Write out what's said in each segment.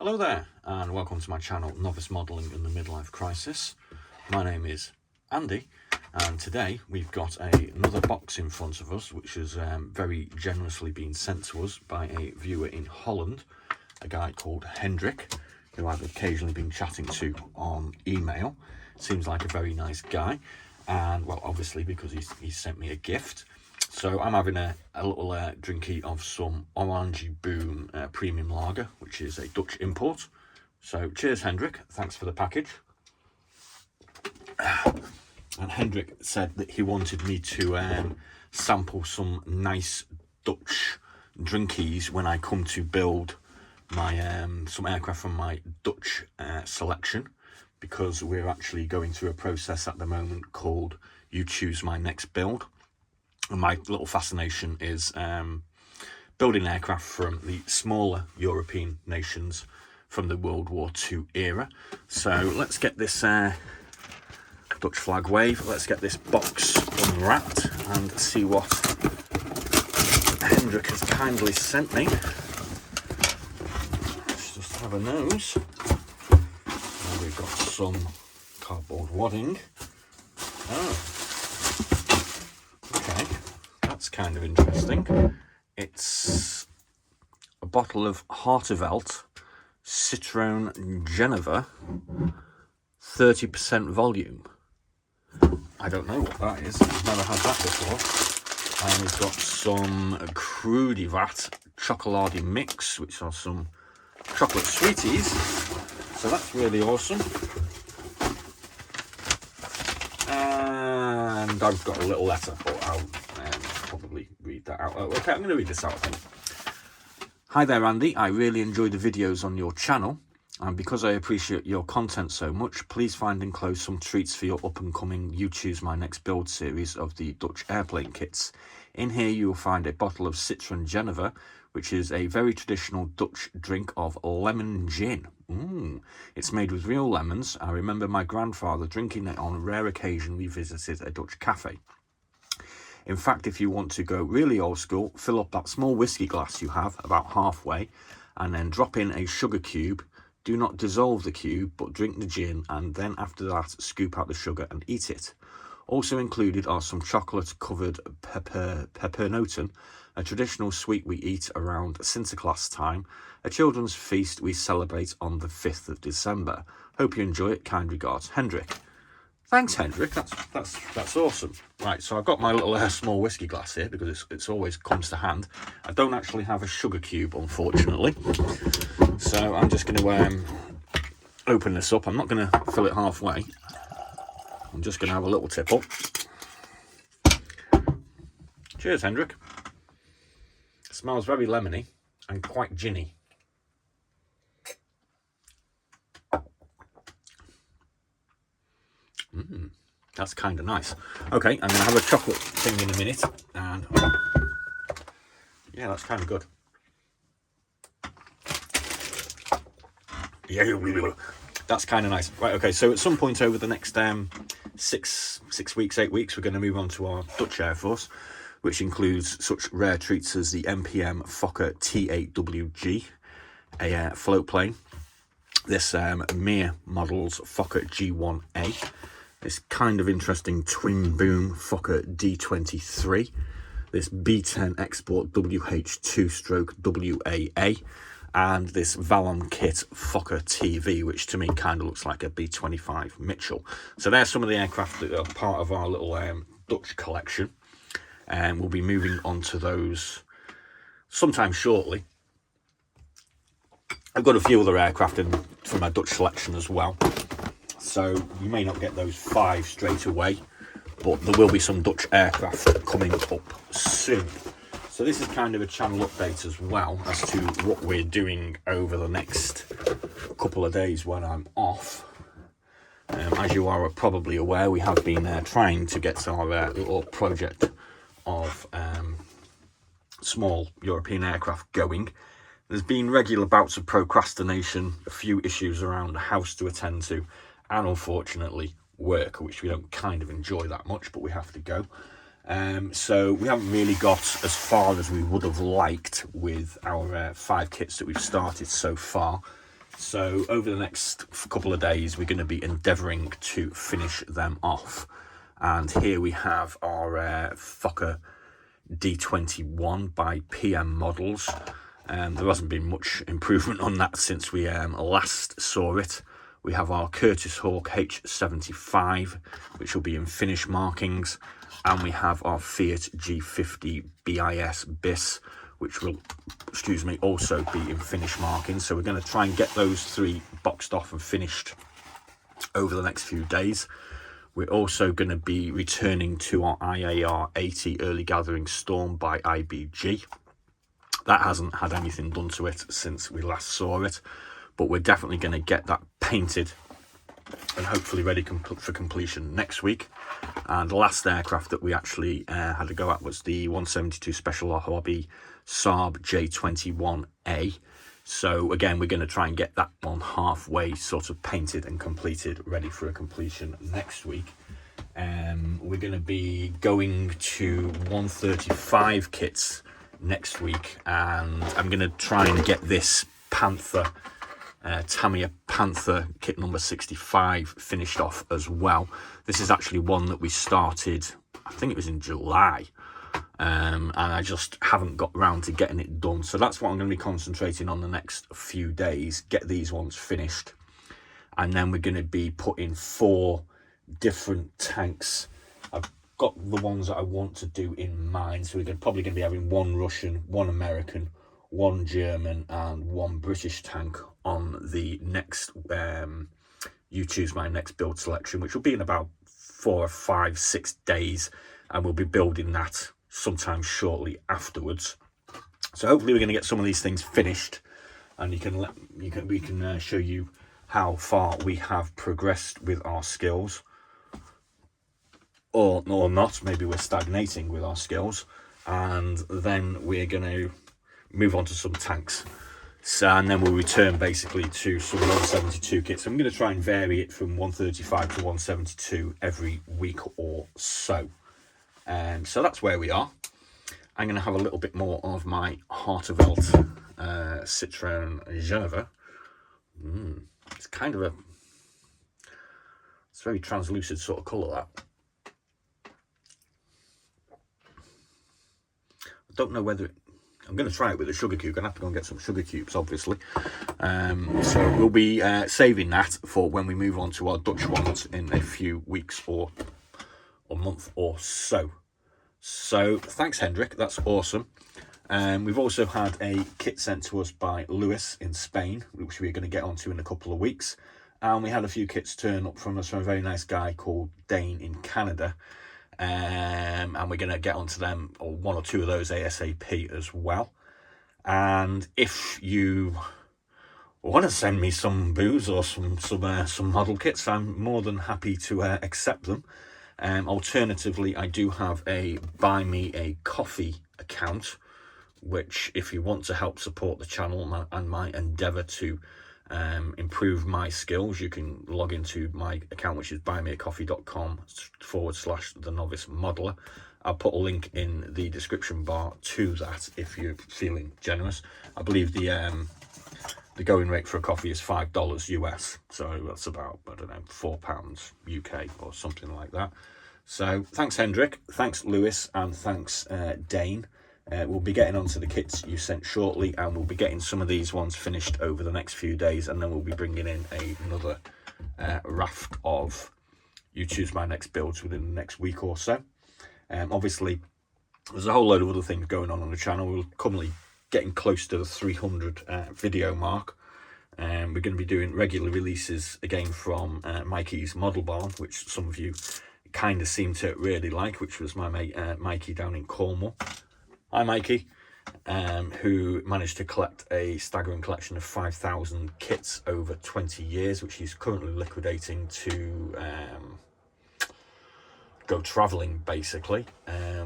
Hello there, and welcome to my channel, Novice Modelling in the Midlife Crisis. My name is Andy, and today we've got another box in front of us, which has very generously been sent to us by a viewer in Holland, a guy called Hendrik, who I've occasionally been chatting to on email. Seems like a very nice guy, and well, obviously because he's sent me a gift. So I'm having a little drinky of some Orangey Boom premium lager, which is a Dutch import. So cheers, Hendrik. Thanks for the package. And Hendrik said that he wanted me to sample some nice Dutch drinkies when I come to build my some aircraft from my Dutch selection, because we're actually going through a process at the moment called You Choose My Next Build. And my little fascination is building aircraft from the smaller European nations from the World War II era. So let's get this Dutch flag wave. Let's get this box unwrapped and see what Hendrik has kindly sent me. Let's just have a nose. And we've got some cardboard wadding. Oh. That's kind of interesting. It's a bottle of Hartevelt Citron Geneva, 30% volume. I don't know what that is. I've never had that before. And we've got some Kruidivat Chocolade Mix, which are some chocolate sweeties. So that's really awesome. And I've got a little letter, but I'll probably read that out. Oh, okay, I'm going to read this out, I think. Hi there, Andy. I really enjoy the videos on your channel, and because I appreciate your content so much, please find enclosed some treats for your up-and-coming You Choose My Next Build series of the Dutch airplane kits. In here you will find a bottle of Citron Geneva, which is a very traditional Dutch drink of lemon gin. It's made with real lemons. I remember my grandfather drinking it on a rare occasion we visited a Dutch cafe. In fact, if you want to go really old school, fill up that small whiskey glass you have about halfway and then drop in a sugar cube. Do not dissolve the cube, but drink the gin, and then after that, scoop out the sugar and eat it. Also included are some chocolate-covered peppernoten, a traditional sweet we eat around Sinterklaas time, a children's feast we celebrate on the 5th of December. Hope you enjoy it. Kind regards, Hendrik. Thanks, Hendrik. That's awesome. Right, so I've got my little small whiskey glass here because it's always comes to hand. I don't actually have a sugar cube, unfortunately. So I'm just going to open this up. I'm not going to fill it halfway. I'm just going to have a little tip up. Cheers, Hendrik. It smells very lemony and quite ginny. That's kind of nice. Okay, I'm going to have a chocolate thing in a minute, and yeah, that's kind of good. Yeah, that's kind of nice. Right, okay, so at some point over the next 6 weeks, 8 weeks, we're going to move on to our Dutch Air Force, which includes such rare treats as the MPM Fokker T8WG, a float plane, this Mir Models Fokker G1A, this kind of interesting twin boom Fokker D23, this B10 Export WH2/WAA, and this Vallon Kit Fokker TV, which to me kind of looks like a B25 Mitchell. So there's some of the aircraft that are part of our little Dutch collection, and we'll be moving on to those sometime shortly. I've got a few other aircraft in from my Dutch selection as well, so you may not get those 5 straight away, but there will be some Dutch aircraft coming up soon. So this is kind of a channel update as well as to what we're doing over the next couple of days when I'm off. As you are probably aware, we have been trying to get our little project of small European aircraft going. There's been regular bouts of procrastination, a few issues around the house to attend to, and unfortunately work, which we don't kind of enjoy that much, but we have to go. So we haven't really got as far as we would have liked with our 5 kits that we've started so far. So over the next couple of days, we're going to be endeavouring to finish them off. And here we have our Fokker D21 by PM Models. There hasn't been much improvement on that since we last saw it. We have our Curtis Hawk H75, which will be in finish markings. And we have our Fiat G50 BIS, which will, also be in finish markings. So we're going to try and get those 3 boxed off and finished over the next few days. We're also going to be returning to our IAR 80 Early Gathering Storm by IBG. That hasn't had anything done to it since we last saw it, but we're definitely going to get that painted and hopefully ready for completion next week. And the last aircraft that we actually had to go at was the 172 Special Hobby Saab J21A. So again, we're going to try and get that one halfway sort of painted and completed, ready for a completion next week. We're going to be going to 135 kits next week, and I'm going to try and get this Panther, Tamiya Panther kit number 65 finished off as well. This is actually one that we started, I think it was in July. And I just haven't got round to getting it done. So that's what I'm going to be concentrating on the next few days, get these ones finished. And then we're going to be putting 4 different tanks. I've got the ones that I want to do in mind. So we're probably going to be having 1 Russian, 1 American, 1 German and 1 British tank on the next You Choose My Next build selection, which will be in about 4 or 5, 6 days. And we'll be building that sometime shortly afterwards. So hopefully we're going to get some of these things finished, and we can show you how far we have progressed with our skills, or not. Maybe we're stagnating with our skills, and then we're going to move on to some tanks. So, and then we'll return basically to some 172 kits. I'm going to try and vary it from 135 to 172 every week or so. So that's where we are. I'm going to have a little bit more of my Hartevelt Citroen Geneva. It's kind of it's very translucent sort of colour, that. I don't know whether I'm going to try it with a sugar cube. I'm going to have to go and get some sugar cubes, obviously. So we'll be saving that for when we move on to our Dutch ones in a few weeks or a month or so. So thanks, Hendrik, that's awesome. We've also had a kit sent to us by Lewis in Spain, which we're going to get onto in a couple of weeks. And we had a few kits turn up from us from a very nice guy called Dane in Canada. And we're going to get onto them, or 1 or 2 of those ASAP as well. And if you want to send me some booze or some model kits, I'm more than happy to accept them. Alternatively, I do have a Buy Me a Coffee account, which if you want to help support the channel and my endeavour to improve my skills, you can log into my account, which is buymeacoffee.com/the Novice Modeler. I'll put a link in the description bar to that if you're feeling generous. I believe the going rate for a coffee is $5 US, so that's about, I don't know, £4 UK or something like that. So thanks, Hendrik, thanks, Lewis, and thanks, Dane. We'll be getting onto the kits you sent shortly, and we'll be getting some of these ones finished over the next few days, and then we'll be bringing in another raft of You Choose My Next builds within the next week or so. Obviously, there's a whole load of other things going on the channel. We're currently getting close to the 300 video mark. We're going to be doing regular releases again from Mikey's Model Barn, which some of you kind of seem to really like, which was my mate Mikey down in Cornwall. Hi, Mikey, who managed to collect a staggering collection of 5,000 kits over 20 years, which he's currently liquidating to go travelling, basically.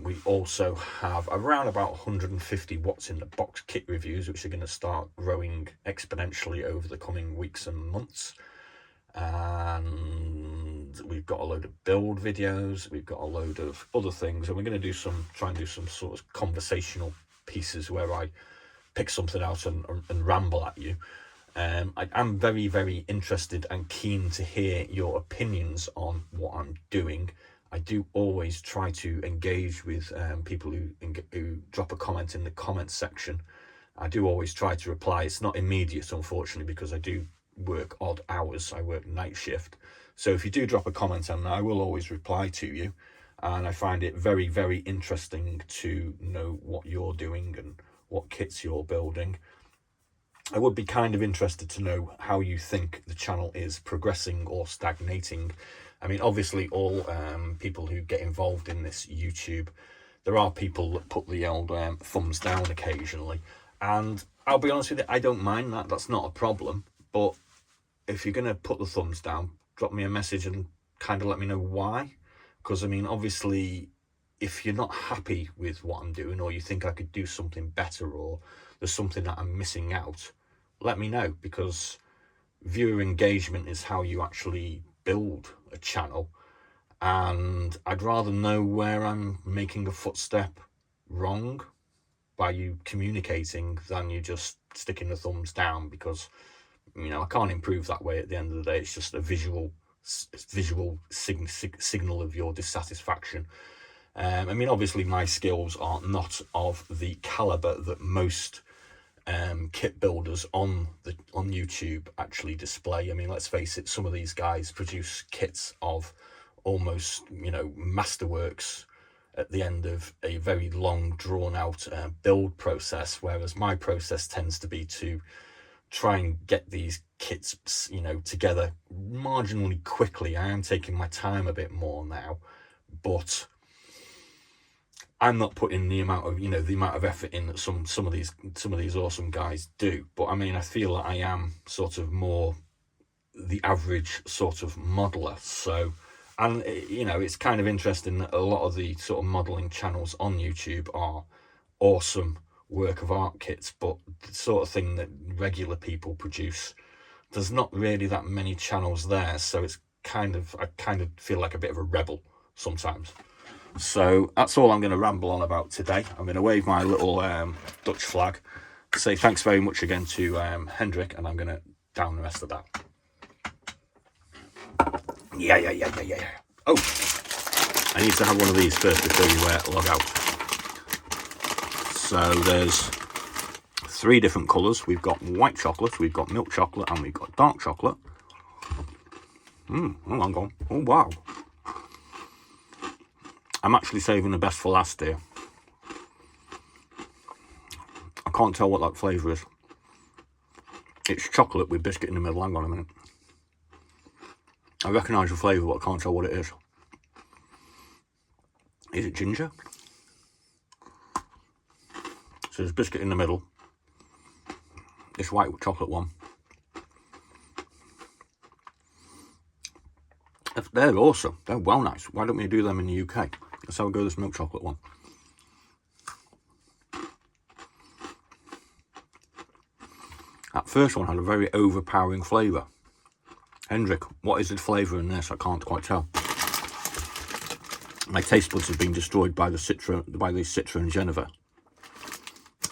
We also have around about 150 what's in the box kit reviews, which are going to start growing exponentially over the coming weeks and months. And we've got a load of build videos, we've got a load of other things, and we're going to try and do some sort of conversational pieces where I pick something out and ramble at you. I'm very, very interested and keen to hear your opinions on what I'm doing. I do always try to engage with people who drop a comment in the comments section. I do always try to reply. It's not immediate, unfortunately, because I do work odd hours. I work night shift. So if you do drop a comment, and I will always reply to you. And I find it very, very interesting to know what you're doing and what kits you're building. I would be kind of interested to know how you think the channel is progressing or stagnating. I mean, obviously, all people who get involved in this YouTube, there are people that put the old thumbs down occasionally. And I'll be honest with you, I don't mind that. That's not a problem. But if you're going to put the thumbs down, drop me a message and kind of let me know why. Because, I mean, obviously, if you're not happy with what I'm doing, or you think I could do something better, or there's something that I'm missing out, let me know, because viewer engagement is how you actually build a channel. And I'd rather know where I'm making a footstep wrong by you communicating than you just sticking the thumbs down, because, you know, I can't improve that way at the end of the day. It's just a visual signal of your dissatisfaction. I mean, obviously my skills are not of the caliber that most kit builders on YouTube actually display. I mean, let's face it, some of these guys produce kits of almost, you know, masterworks at the end of a very long drawn out build process, whereas my process tends to be to try and get these kits, you know, together marginally quickly. I am taking my time a bit more now, but I'm not putting the amount of, you know, the amount of effort in that some of these awesome guys do. But I mean, I feel that I am sort of more the average sort of modeler. So, and you know, it's kind of interesting that a lot of the sort of modeling channels on YouTube are awesome work of art kits, but the sort of thing that regular people produce, there's not really that many channels there. So it's kind of, I kind of feel like a bit of a rebel sometimes. So that's all I'm going to ramble on about today. I'm going to wave my little Dutch flag, say thanks very much again to Hendrik, and I'm going to down the rest of that. Yeah. Oh, I need to have one of these first before you log out. So there's 3 different colours. We've got white chocolate, we've got milk chocolate, and we've got dark chocolate. Oh, hang on. Oh, wow. I'm actually saving the best for last here. I can't tell what that flavour is. It's chocolate with biscuit in the middle. Hang on a minute. I recognise the flavour, but I can't tell what it is. Is it ginger? So there's biscuit in the middle. This white chocolate one. They're awesome. They're well nice. Why don't we do them in the UK? Let's have a go with this milk chocolate one. That first one had a very overpowering flavour. Hendrik, what is the flavour in this? I can't quite tell. My taste buds have been destroyed by the Citra and Geneva.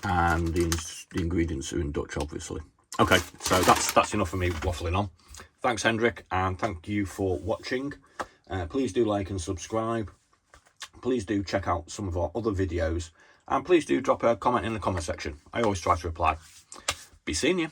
And the ingredients are in Dutch, obviously. Okay, so that's enough of me waffling on. Thanks, Hendrik, and thank you for watching. Please do like and subscribe. Please do check out some of our other videos. And please do drop a comment in the comment section. I always try to reply. Be seeing you.